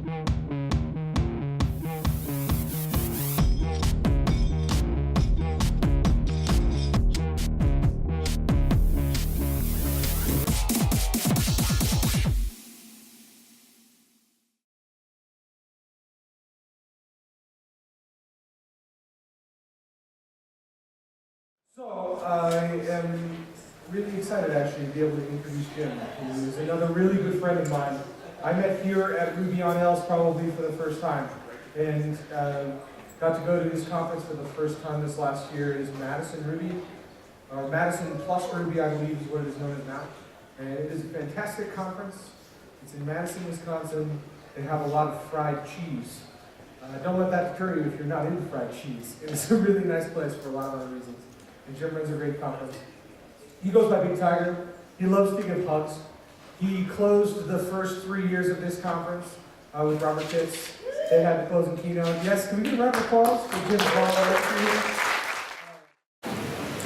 So I am really excited actually to be able to introduce Jim, who is another really good friend of mine. I met here at Ruby on Rails probably for the first time, and got to go to this conference for the first time this last year. It is Madison Ruby, or Madison plus Ruby, I believe is what it is known as now. And it is a fantastic conference. It's in Madison, Wisconsin. They have a lot of fried cheese. Don't let that deter you if you're not into fried cheese. It's a really nice place for a lot of other reasons. And Jim runs a great conference. He goes by Big Tiger. He loves to give hugs. He closed the first 3 years of this conference with Robert Pitts. They had the closing keynote. Yes, can we get a round of applause for Jim's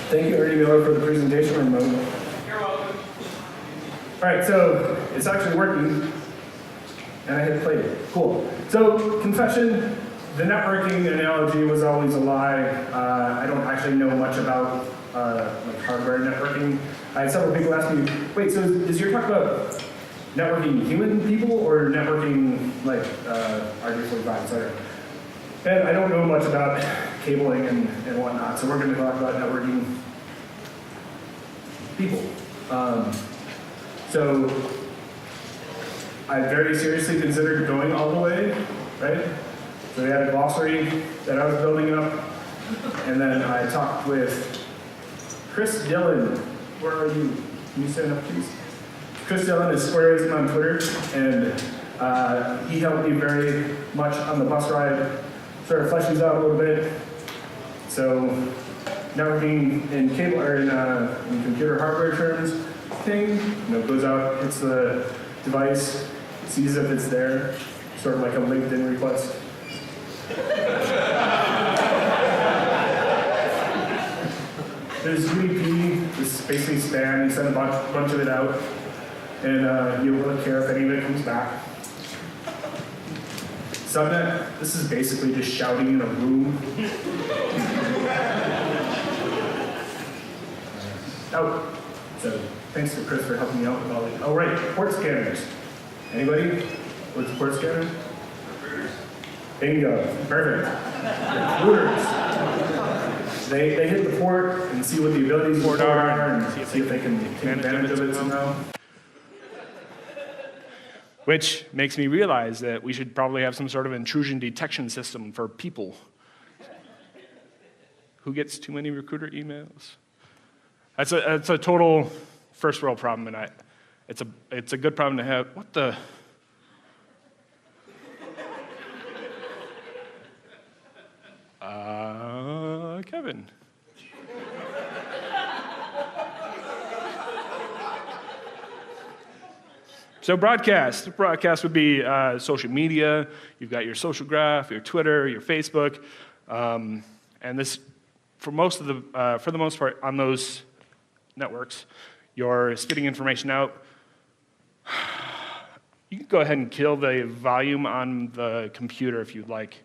Thank you, Ernie Miller, for the presentation. You're welcome. All right, so it's actually working, and I hit play. Cool. So, confession. The networking analogy was always a lie. I don't actually know much about like hardware networking. I had several people ask me, wait, so is your talk about networking human people or networking like RJ45, etc.? And I don't know much about cabling and whatnot, so we're going to talk about networking people. So I very seriously considered going all the way, right? So we had a glossary that I was building up, and then I talked with Chris Dillon. Where are you? Can you stand up, please? Chris Dillon is Squareism on Twitter, and he helped me very much on the bus ride, sort of flesh these out a little bit. So networking in cable or in computer hardware terms, thing, goes out, hits the device, sees if it's there, sort of like a LinkedIn request. There's UDP, this is basically spam. You send a bunch of it out, and you don't really care if any of it comes back. Subnet, this is basically just shouting in a room. Oh, so thanks to Chris for helping me out with all these. Oh, right, port scanners. Anybody? What's a port scanner? Bingo, perfect. Recruiters. They hit the port and see what the abilities of the port are and see if they can take advantage of it somehow. Which makes me realize that we should probably have some sort of intrusion detection system for people. Who gets too many recruiter emails? That's a total first world problem, and it's a good problem to have. What the? Kevin. So broadcast. Broadcast would be social media. You've got your social graph, your Twitter, your Facebook, and this, for the most part, on those networks, you're spitting information out. You can go ahead and kill the volume on the computer if you'd like.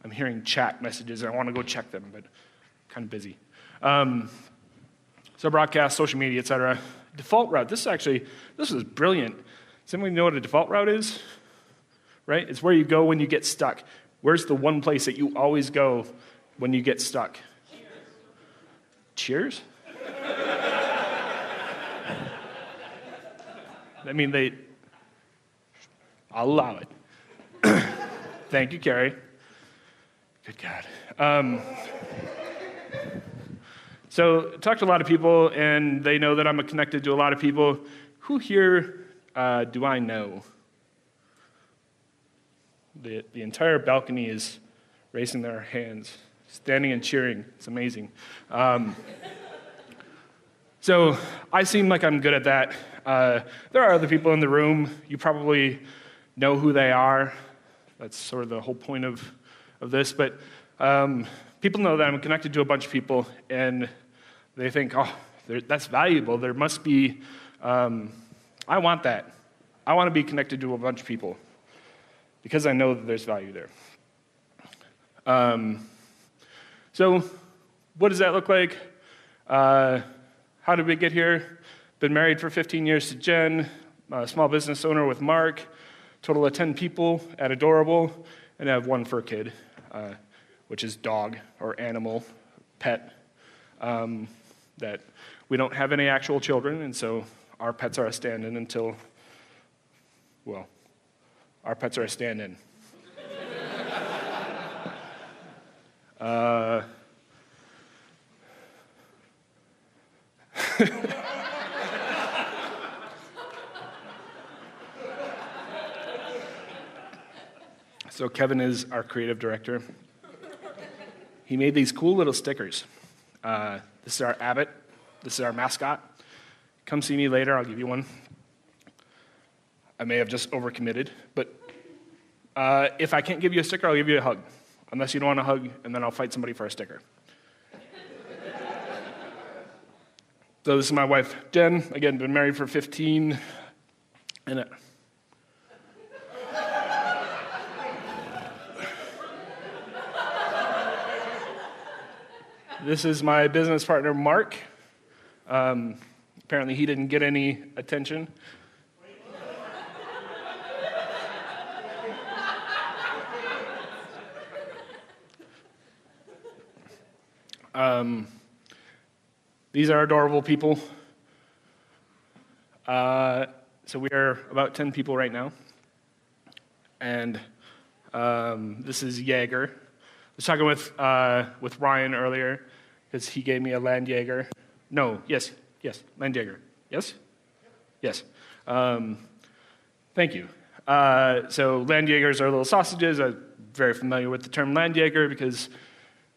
I'm hearing chat messages, and I want to go check them, but kind of busy. So broadcast, social media, etc. Default route. This is brilliant. Does anybody know what a default route is? Right? It's where you go when you get stuck. Where's the one place that you always go when you get stuck? Cheers? I mean, I'll allow it. Thank you, Carrie. Good God. So talked to a lot of people, and they know that I'm connected to a lot of people. Who here do I know? The entire balcony is raising their hands, standing and cheering. It's amazing. So I seem like I'm good at that. There are other people in the room. You probably know who they are. That's sort of the whole point of this. But people know that I'm connected to a bunch of people, and they think, oh, that's valuable. There must be, I want that. I want to be connected to a bunch of people. because I know that there's value there. So what does that look like? How did we get here? Been married for 15 years to Jen, a small business owner with Mark, total of 10 people at Adorable, and I have one fur kid, which is dog or animal, pet, that we don't have any actual children, and so our pets are a stand-in until, well, our pets are a stand-in. So Kevin is our creative director. He made these cool little stickers. This is our Abbott. This is our mascot. Come see me later, I'll give you one. I may have just overcommitted, but if I can't give you a sticker, I'll give you a hug. Unless you don't want a hug, and then I'll fight somebody for a sticker. So this is my wife, Jen. Again, been married for 15, and this is my business partner, Mark. Apparently he didn't get any attention. These are adorable people. So we are about 10 people right now. And this is Jaeger. I was talking with Ryan earlier, because he gave me a Land Jaeger. No, yes, Land Jaeger. Yes? Yes. Thank you. So Land Jaegers are little sausages. I'm very familiar with the term Land Jaeger because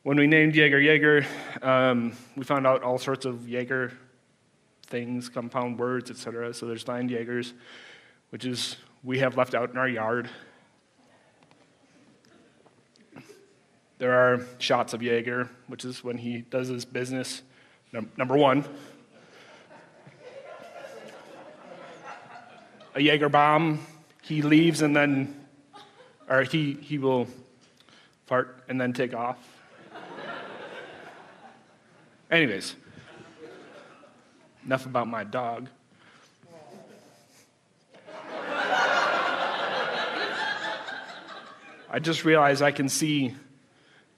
when we named Jaeger, we found out all sorts of Jaeger things, compound words, etc. So there's Land Jaegers, which is we have left out in our yard. There are shots of Jaeger, which is when he does his business. Number one, a Jaeger bomb. He leaves and then, or he will fart and then take off. Anyways, enough about my dog. I just realized I can see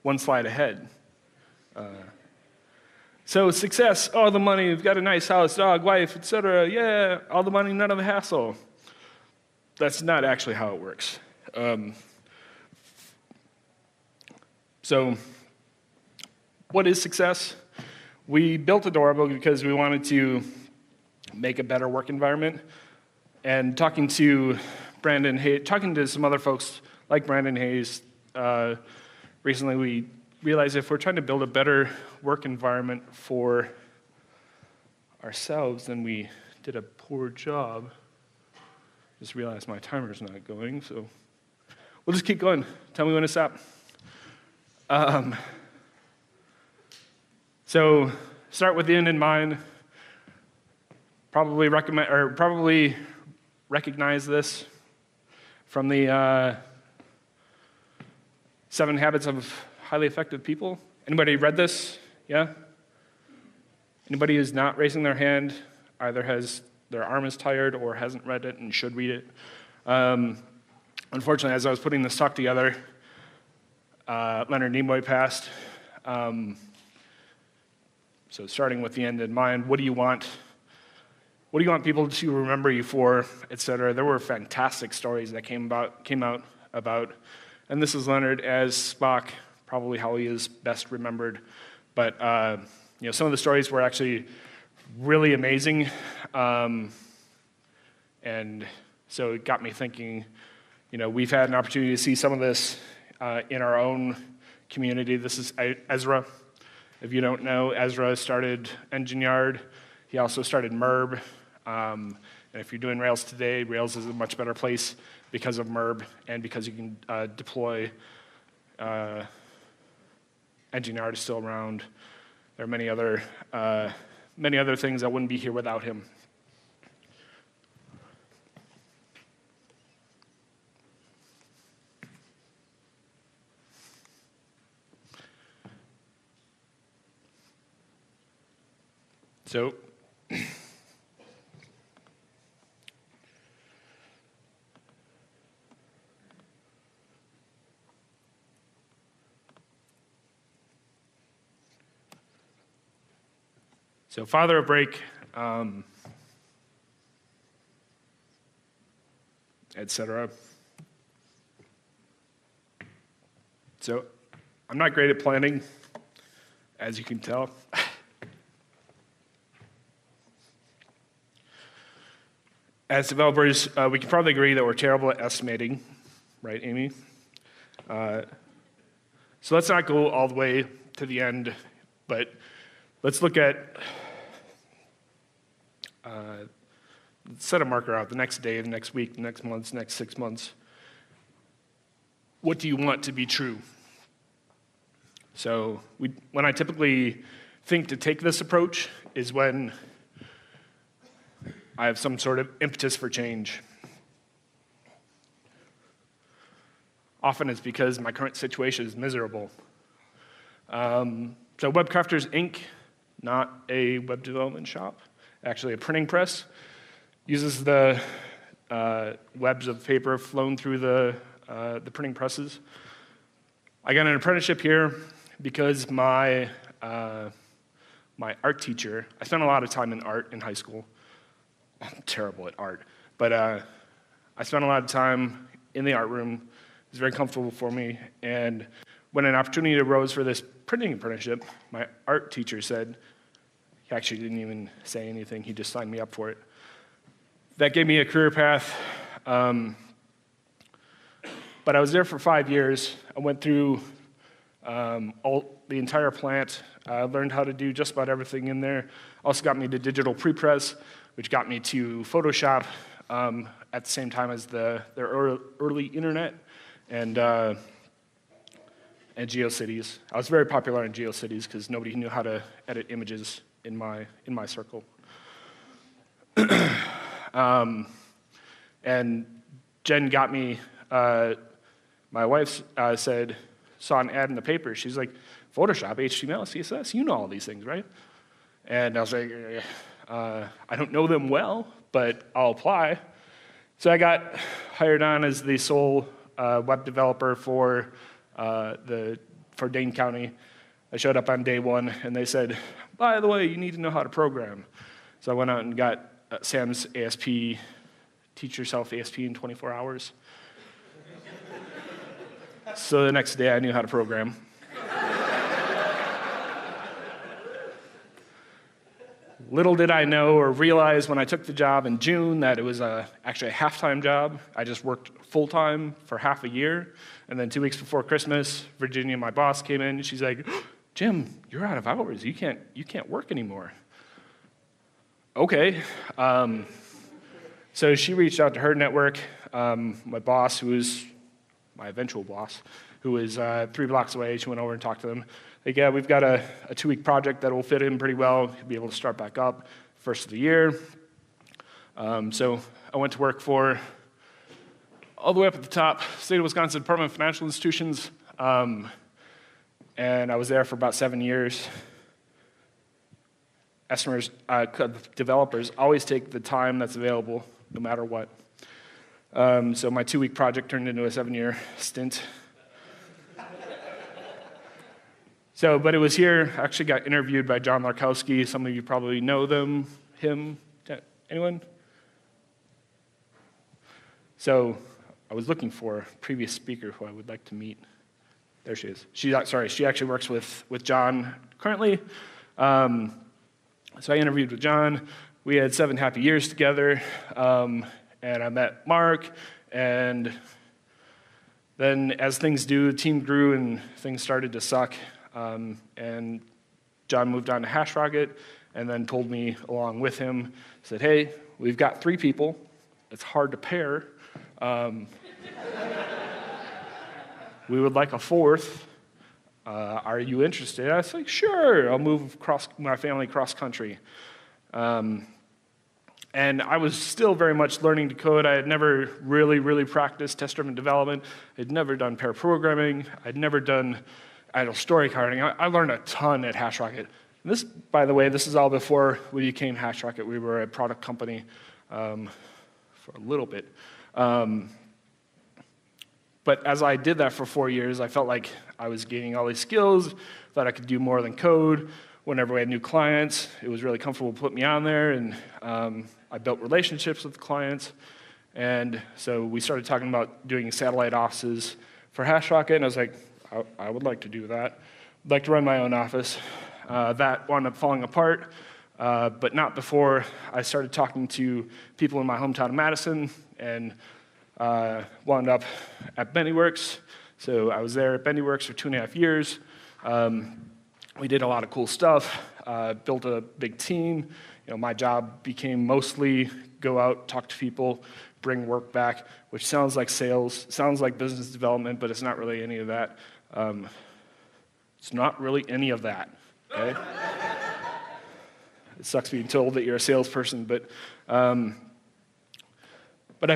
one slide ahead. So success, all the money, we've got a nice house, dog, wife, etc. Yeah, all the money, none of the hassle. That's not actually how it works. So what is success? We built Adorable because we wanted to make a better work environment. And talking to Brandon Hayes, talking to some other folks like Brandon Hayes, recently we realized if we're trying to build a better work environment for ourselves, then we did a poor job. Just realized my timer's not going, so we'll just keep going. Tell me when to stop. So start with the end in mind. Probably recognize this from the 7 Habits of Highly Effective People. Anybody read this? Yeah? Anybody who's not raising their hand either has their arm is tired or hasn't read it and should read it. Unfortunately, as I was putting this talk together, Leonard Nimoy passed. So starting with the end in mind, what do you want people to remember you for, etc. There were fantastic stories that came out about, and this is Leonard as Spock, probably how he is best remembered. But some of the stories were actually really amazing, and so it got me thinking. We've had an opportunity to see some of this in our own community. This is Ezra. If you don't know, Ezra started Engine Yard. He also started MERB. And if you're doing Rails today, Rails is a much better place because of MERB and because you can deploy. Engine Yard is still around. There are many other things that wouldn't be here without him. So, father of break, etc. So, I'm not great at planning, as you can tell. As developers, we can probably agree that we're terrible at estimating, right, Amy? So let's not go all the way to the end, but let's look at, set a marker out the next day, the next week, the next month, the next 6 months. What do you want to be true? So when I typically think to take this approach is when I have some sort of impetus for change. Often it's because my current situation is miserable. So Webcrafters Inc., not a web development shop, actually a printing press, uses the webs of paper flown through the printing presses. I got an apprenticeship here because my art teacher, I spent a lot of time in art in high school. I'm terrible at art, but I spent a lot of time in the art room. It was very comfortable for me, and when an opportunity arose for this printing apprenticeship, my art teacher said, he actually didn't even say anything, he just signed me up for it. That gave me a career path, but I was there for 5 years. I went through the entire plant, learned how to do just about everything in there. Also got me to digital prepress, which got me to Photoshop at the same time as their early internet and GeoCities. I was very popular in GeoCities because nobody knew how to edit images in my circle. And Jen got me, my wife saw an ad in the paper. She's like, Photoshop, HTML, CSS, you know all these things, right? And I was like, I don't know them well, but I'll apply. So I got hired on as the sole web developer for Dane County. I showed up on day one, and they said, by the way, you need to know how to program. So I went out and got Sam's ASP, teach yourself ASP in 24 hours. So the next day I knew how to program. Little did I know or realize when I took the job in June that it was actually a half-time job. I just worked full-time for half a year. And then 2 weeks before Christmas, Virginia, my boss, came in and she's like, Jim, you're out of hours. You can't work anymore. Okay. So she reached out to her network. My boss, who was my eventual boss, who was 3 blocks away, she went over and talked to them. Like, yeah, we've got a 2-week project that will fit in pretty well. He'll be able to start back up first of the year. So I went to work for, all the way up at the top, State of Wisconsin Department of Financial Institutions. And I was there for about 7 years. Developers always take the time that's available, no matter what. So my 2-week project turned into a 7-year stint. But it was here, I actually got interviewed by John Larkowski. Some of you probably know him. Anyone? So I was looking for a previous speaker who I would like to meet. There she is. She actually works with John currently. So I interviewed with John. We had 7 happy years together. And I met Mark. And then as things do, the team grew and things started to suck. And John moved on to HashRocket and then pulled me along with him. Said, hey, we've got 3 people. It's hard to pair. We would like a 4th. Are you interested? I was like, sure, I'll move my family cross country. And I was still very much learning to code. I had never really practiced test-driven development. I'd never done pair programming. I'd never done idle story carding. I learned a ton at HashRocket. This, by the way, this is all before we became HashRocket. We were a product company for a little bit. But as I did that for 4 years, I felt like I was gaining all these skills, thought I could do more than code. Whenever we had new clients, it was really comfortable to put me on there, and I built relationships with clients. And so we started talking about doing satellite offices for HashRocket, and I was like, I would like to do that. I'd like to run my own office. That wound up falling apart, but not before I started talking to people in my hometown of Madison, and wound up at Bendyworks. So I was there at Bendyworks for 2.5 years. We did a lot of cool stuff, built a big team. My job became mostly go out, talk to people, bring work back, which sounds like sales, sounds like business development, but it's not really any of that. It's not really any of that, okay? It sucks being told that you're a salesperson, but I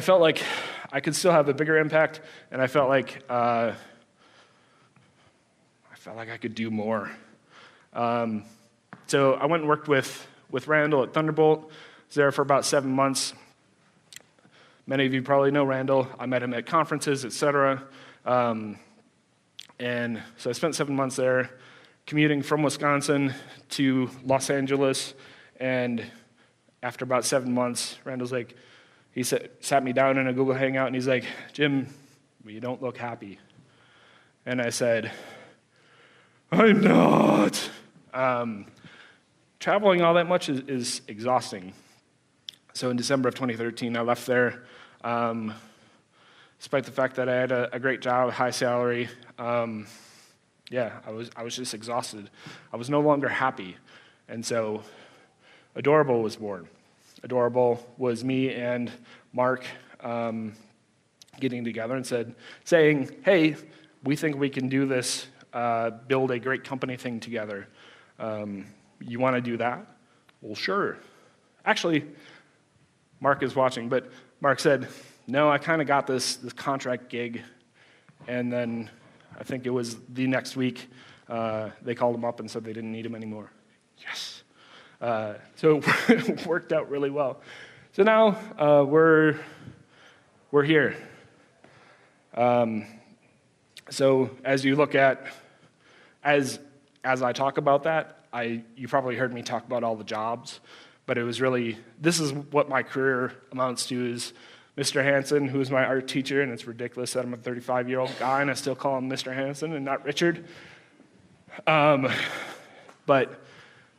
felt like I could still have a bigger impact, and I felt like I could do more. So I went and worked with Randall at Thunderbolt. I was there for about 7 months. Many of you probably know Randall. I met him at conferences, etc. And so I spent 7 months there, commuting from Wisconsin to Los Angeles. And after about 7 months, Randall's like, he sat me down in a Google Hangout, and he's like, Jim, you don't look happy. And I said, I'm not. Traveling all that much is exhausting. So in December of 2013, I left there, despite the fact that I had a great job, high salary. I was just exhausted. I was no longer happy. And so Adorable was born. Adorable was me and Mark getting together and saying, hey, we think we can do this, build a great company thing together. You want to do that? Well, sure. Actually, Mark is watching, but Mark said, no, I kind of got this contract gig, and then I think it was the next week, they called him up and said they didn't need him anymore. Yes. So it worked out really well. So now we're here. So as you look at, as I talk about that, you probably heard me talk about all the jobs, but it was really, this is what my career amounts to is Mr. Hansen, who's my art teacher, and it's ridiculous that I'm a 35-year-old guy and I still call him Mr. Hansen and not Richard. But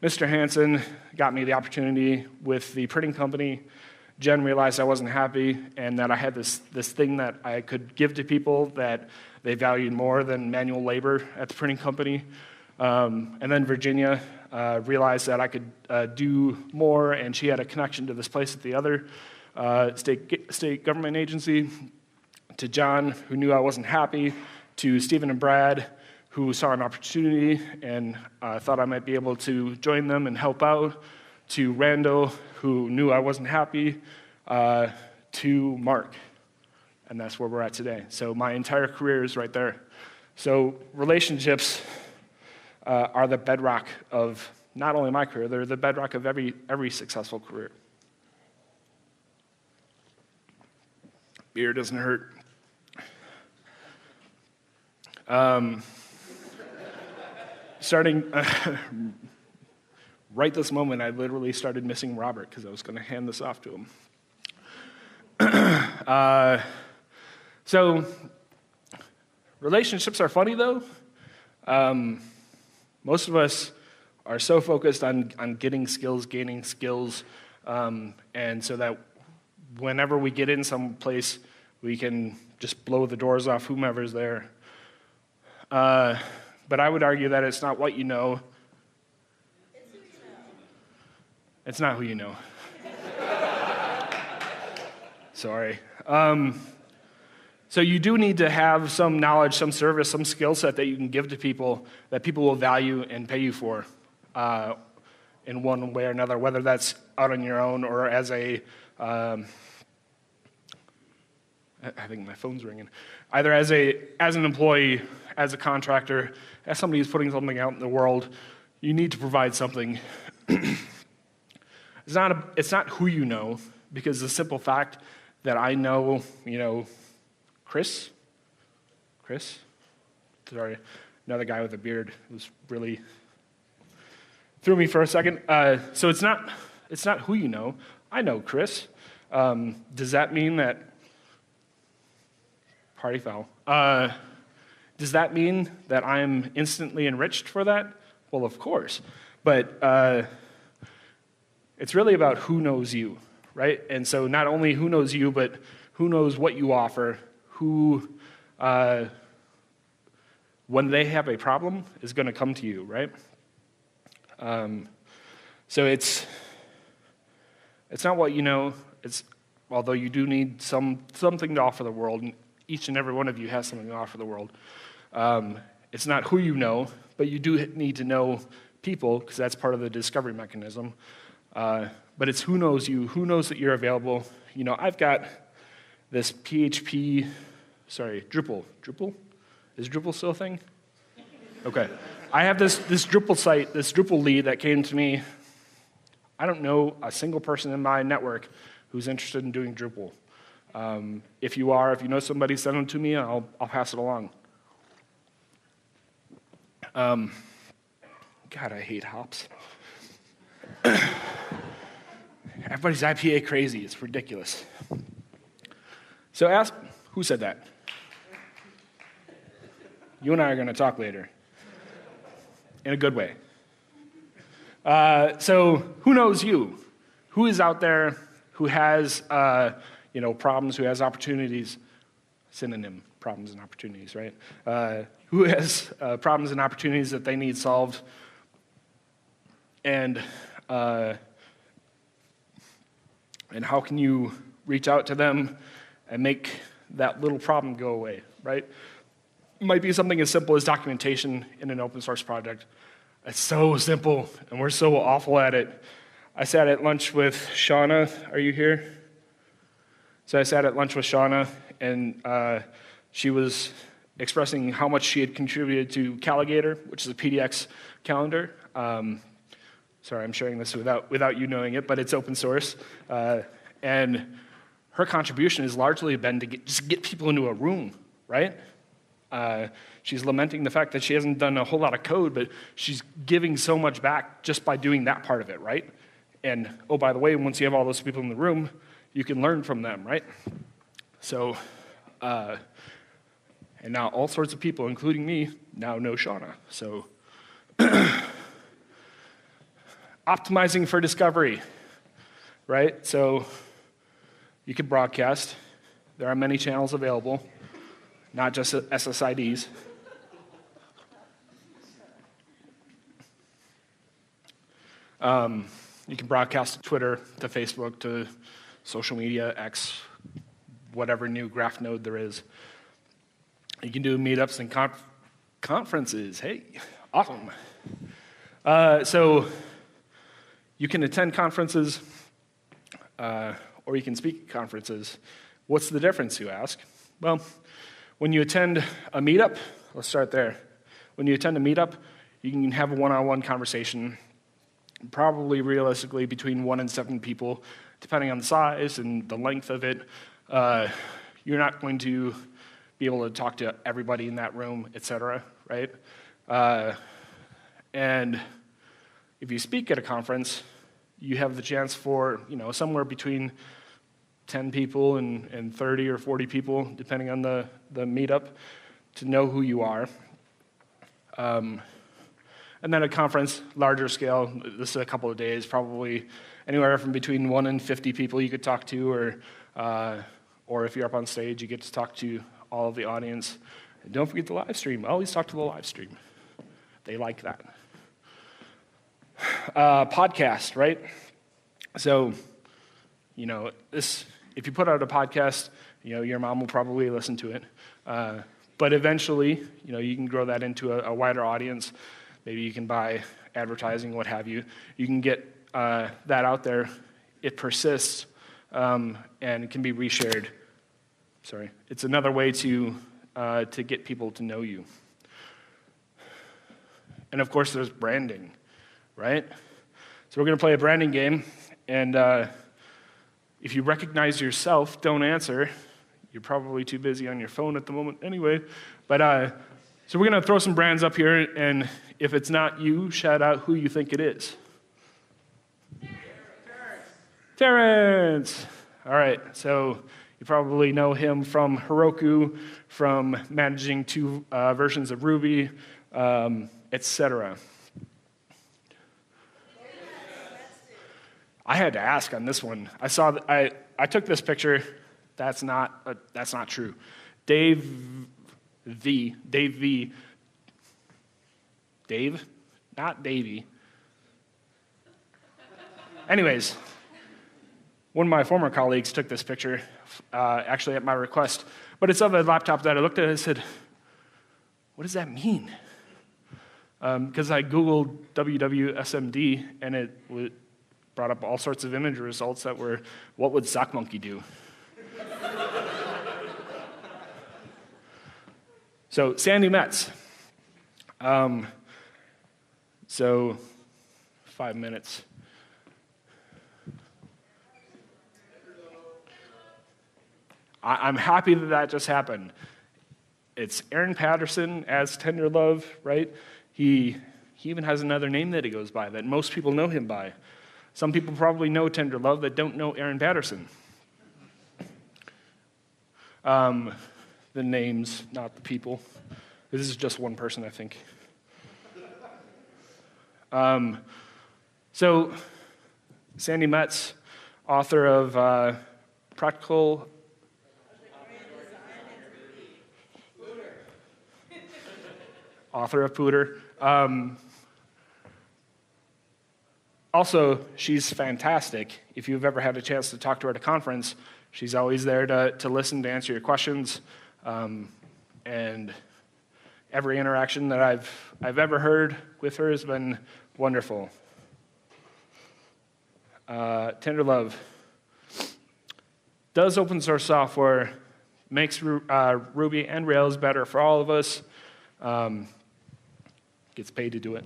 Mr. Hansen got me the opportunity with the printing company. Jen realized I wasn't happy and that I had this thing that I could give to people that they valued more than manual labor at the printing company. And then Virginia realized that I could do more, and she had a connection to this place at the other state government agency, to John, who knew I wasn't happy, to Stephen and Brad, who saw an opportunity and thought I might be able to join them and help out, to Randall, who knew I wasn't happy, to Mark. And that's where we're at today. So my entire career is right there. So relationships are the bedrock of not only my career, they're the bedrock of every successful career. Beer doesn't hurt. Starting right this moment, I literally started missing Robert because I was going to hand this off to him. So relationships are funny, though. Most of us are so focused on getting skills, gaining skills, and so that whenever we get in some place, we can just blow the doors off whomever's there. But I would argue that it's not what you know. It's who you know. It's not who you know. Sorry. So you do need to have some knowledge, some service, some skill set that you can give to people that people will value and pay you for in one way or another, whether that's out on your own or as a, I think my phone's ringing, either as an employee, as a contractor, as somebody who's putting something out in the world. you need to provide something. It's not who you know, because the simple fact that I know, Chris, sorry, another guy with a beard who's really threw me for a second. So it's not who you know. I know Chris. Does that mean that party foul? Does that mean that I'm instantly enriched for that? Well, of course. But it's really about who knows you, right? And so not only who knows you, but who knows what you offer, who, when they have a problem, is going to come to you, right? So it's not what you know. Although you do need something to offer the world, and each and every one of you has something to offer the world. It's not who you know, but you do need to know people, because that's part of the discovery mechanism. But it's who knows you, who knows that you're available. I've got this Drupal. Is Drupal still a thing? Okay. I have this Drupal site, this Drupal lead that came to me. I don't know a single person in my network who's interested in doing Drupal. If you know somebody, send them to me, and I'll pass it along. God, I hate hops. Everybody's IPA crazy. It's ridiculous. So ask, who said that? You and I are going to talk later. In a good way. So who knows you? Who is out there who has, problems, who has opportunities? Synonym, problems and opportunities, right? Who has problems and opportunities that they need solved? And how can you reach out to them and make that little problem go away, right? It might be something as simple as documentation in an open source project. It's so simple, and we're so awful at it. I sat at lunch with Shauna. Are you here? So I sat at lunch with Shauna, and she was expressing how much she had contributed to Calligator, which is a PDX calendar. Sorry, I'm sharing this without you knowing it, but it's open source. And her contribution has largely been to just get people into a room, right? She's lamenting the fact that she hasn't done a whole lot of code, but she's giving so much back just by doing that part of it, right? And, oh, by the way, once you have all those people in the room, you can learn from them, right? So, and now all sorts of people, including me, now know Shauna. So, optimizing for discovery, right? So, you can broadcast. There are many channels available, not just SSIDs. You can broadcast to Twitter, to Facebook, to social media, X, whatever new graph node there is. You can do meetups and conferences. Hey, awesome. So you can attend conferences, or you can speak at conferences. What's the difference, you ask? Well, when you attend a meetup, let's start there. When you attend a meetup, you can have a one-on-one conversation, probably realistically between 1 and 7 people, depending on the size and the length of it. You're not going to be able to talk to everybody in that room, etc., right? And if you speak at a conference, you have the chance for, somewhere between 10 people and 30 or 40 people, depending on the meetup, to know who you are. And then a conference, larger scale, this is a couple of days, probably anywhere from between 1 and 50 people you could talk to, or if you're up on stage, you get to talk to all of the audience. And don't forget the live stream. Always talk to the live stream. They like that. Podcast, right? So, if you put out a podcast, your mom will probably listen to it. But eventually, you can grow that into a wider audience. Maybe you can buy advertising, what have you. You can get that out there. It persists and it can be reshared. Sorry. It's another way to get people to know you. And of course, there's branding. right? So we're going to play a branding game, and if you recognize yourself, don't answer. You're probably too busy on your phone at the moment anyway. But so we're going to throw some brands up here, and if it's not you, shout out who you think it is. Terrence! All right, so you probably know him from Heroku, from managing 2 versions of Ruby, etc. I had to ask on this one. I saw that I took this picture. That's not true. Dave, not Davey. Anyways, one of my former colleagues took this picture, actually at my request, but it's of a laptop that I looked at and I said, what does that mean? Because I Googled WWSMD and it brought up all sorts of image results that were, what would Sock Monkey do? So, Sandy Metz. So, 5 minutes. I'm happy that just happened. It's Aaron Patterson as Tenderlove, right? He even has another name that he goes by that most people know him by. Some people probably know Tenderlove that don't know Aaron Patterson. The names, not the people. This is just one person, I think. So, Sandy Metz, author of Practical... author of Pooter. Also, she's fantastic. If you've ever had a chance to talk to her at a conference, she's always there to listen, to answer your questions. And every interaction that I've ever heard with her has been wonderful. Tenderlove does open source software, makes Ruby and Rails better for all of us. Gets paid to do it.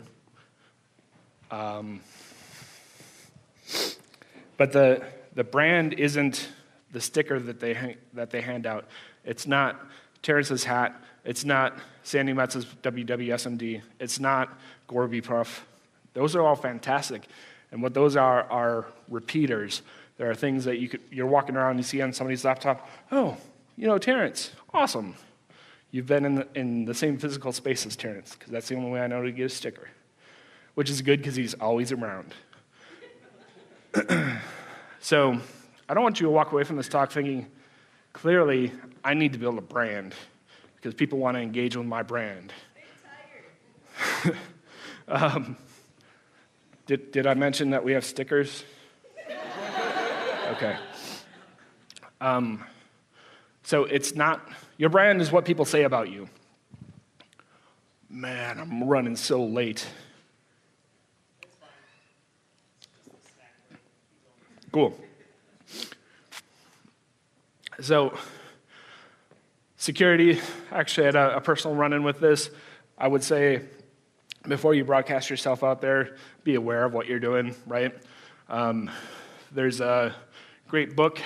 But the brand isn't the sticker that they hand out. It's not Terrence's hat. It's not Sandy Metz's WWSMD. It's not Gorby Puff. Those are all fantastic. And what those are repeaters. There are things that you're walking around and you see on somebody's laptop. Oh, Terrence, awesome. You've been in the same physical space as Terrence, because that's the only way I know to get a sticker, which is good because he's always around. So I don't want you to walk away from this talk thinking, clearly, I need to build a brand because people want to engage with my brand. Did I mention that we have stickers? Okay. So it's not, your brand is what people say about you. Man, I'm running so late. Cool. So, security, actually had a personal run-in with this. I would say, before you broadcast yourself out there, be aware of what you're doing, right? There's a great book.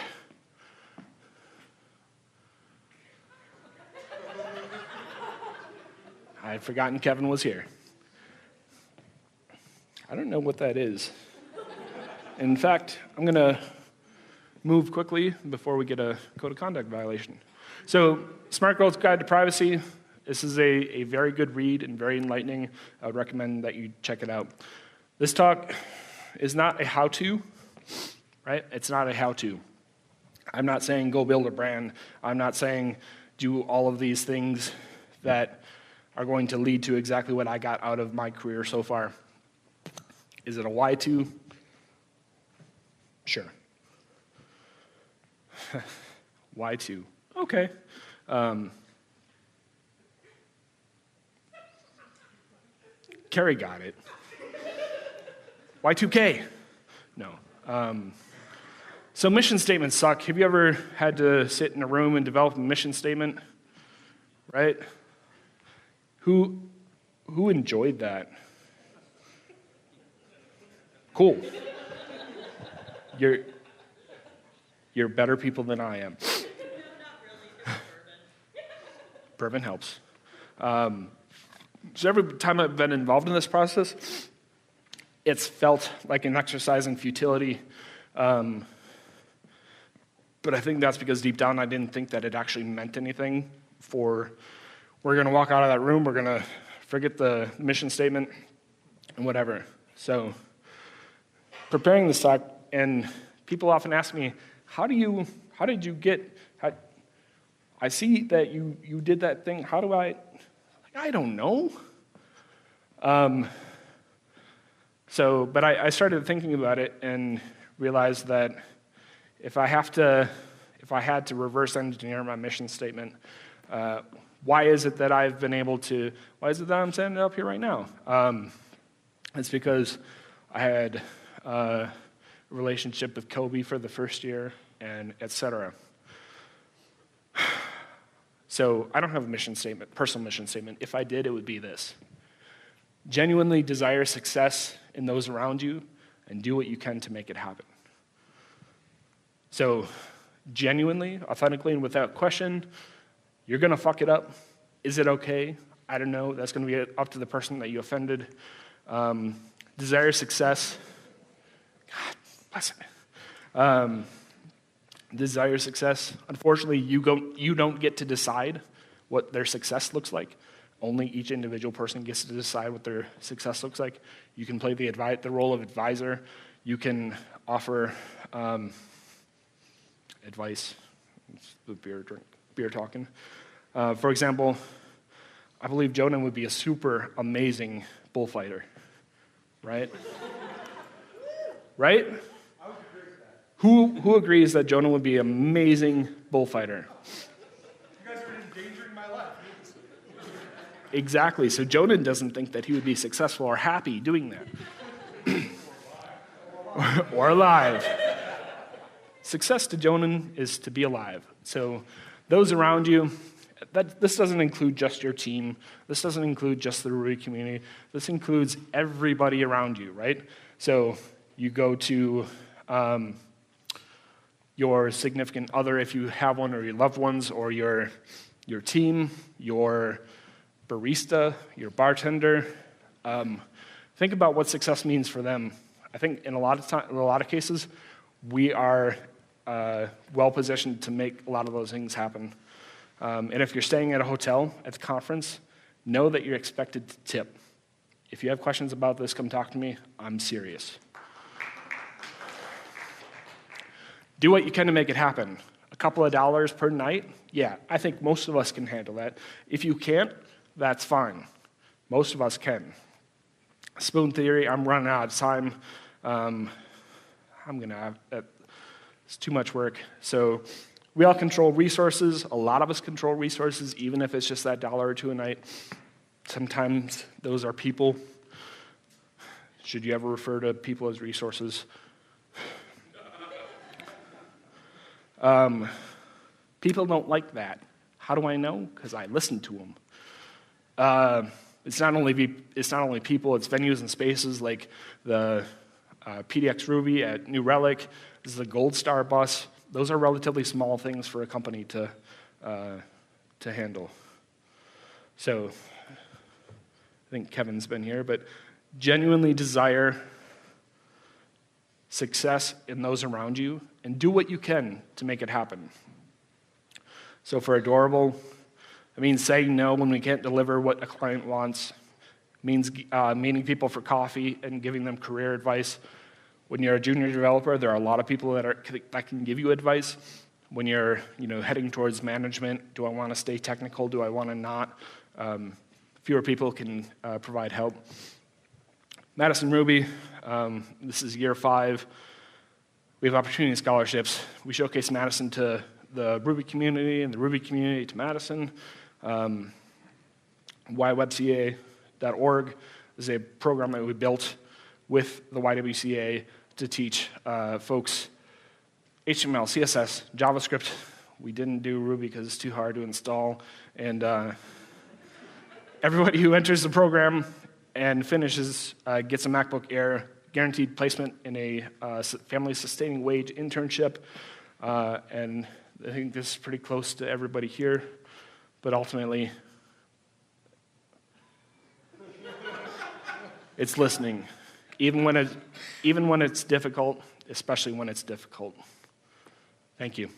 I had forgotten Kevin was here. I don't know what that is. In fact, I'm going to move quickly before we get a code of conduct violation. So, Smart Girl's Guide to Privacy. This is a very good read and very enlightening. I would recommend that you check it out. This talk is not a how-to, right? It's not a how-to. I'm not saying go build a brand. I'm not saying do all of these things that are going to lead to exactly what I got out of my career so far. Is it a why-to? Sure. Y2. Okay. Carrie got it. Y2K. No. So mission statements suck. Have you ever had to sit in a room and develop a mission statement? Right? Who enjoyed that? Cool. You're better people than I am. No, not really. Just bourbon. Bourbon helps. So every time I've been involved in this process, it's felt like an exercise in futility. But I think that's because deep down I didn't think that it actually meant anything. We're going to walk out of that room, we're going to forget the mission statement and whatever. So preparing this talk, and people often ask me, I see that you did that thing, how do I don't know. But I started thinking about it and realized that if I had to reverse engineer my mission statement, why is it that I'm standing up here right now? It's because I had a relationship with Kobe for the first year, and etc. So I don't have a personal mission statement. If I did, it would be this. Genuinely desire success in those around you and do what you can to make it happen. So genuinely, authentically, and without question, you're going to fuck it up. Is it okay? I don't know. That's going to be up to the person that you offended. Desire success. God bless it. Desire success. Unfortunately, you don't get to decide what their success looks like. Only each individual person gets to decide what their success looks like. You can play the role of advisor. You can offer advice. It's the beer talking. For example, I believe Jonah would be a super amazing bullfighter, right? Right? I would agree with that. Who agrees that Jonah would be an amazing bullfighter? You guys are endangering my life. Exactly. So Jonah doesn't think that he would be successful or happy doing that. Or alive. Success to Jonah is to be alive. So those around you, this doesn't include just your team. This doesn't include just the Ruby community. This includes everybody around you, right? So you go to your significant other, if you have one, or your loved ones, or your team, your barista, your bartender. Think about what success means for them. I think in a lot of cases, we are well positioned to make a lot of those things happen. And if you're staying at a hotel at the conference, know that you're expected to tip. If you have questions about this, come talk to me. I'm serious. Do what you can to make it happen. A couple of dollars per night? Yeah, I think most of us can handle that. If you can't, that's fine. Most of us can. Spoon theory, I'm running out of time. It's too much work. So we all control resources. A lot of us control resources, even if it's just that $1 or $2 a night. Sometimes those are people. Should you ever refer to people as resources? People don't like that. How do I know? Because I listen to them. It's not only people, it's venues and spaces like the PDX Ruby at New Relic. This is the Gold Star bus. Those are relatively small things for a company to handle. So I think Kevin's been here, but genuinely desire success in those around you and do what you can to make it happen. So for Adorable, it means saying no when we can't deliver what a client wants. It means meeting people for coffee and giving them career advice. When you're a junior developer, there are a lot of people that can give you advice. When you're heading towards management, do I want to stay technical? Do I want to not? Fewer people can provide help. Madison Ruby, this is year 5. We have opportunity scholarships. We showcase Madison to the Ruby community and the Ruby community to Madison. YWCA.org is a program that we built with the YWCA to teach folks HTML, CSS, JavaScript. We didn't do Ruby because it's too hard to install. And everybody who enters the program and finishes gets a MacBook Air guaranteed placement in a family sustaining wage internship. And I think this is pretty close to everybody here, but ultimately, it's listening, even when it's difficult, especially when it's difficult. Thank you.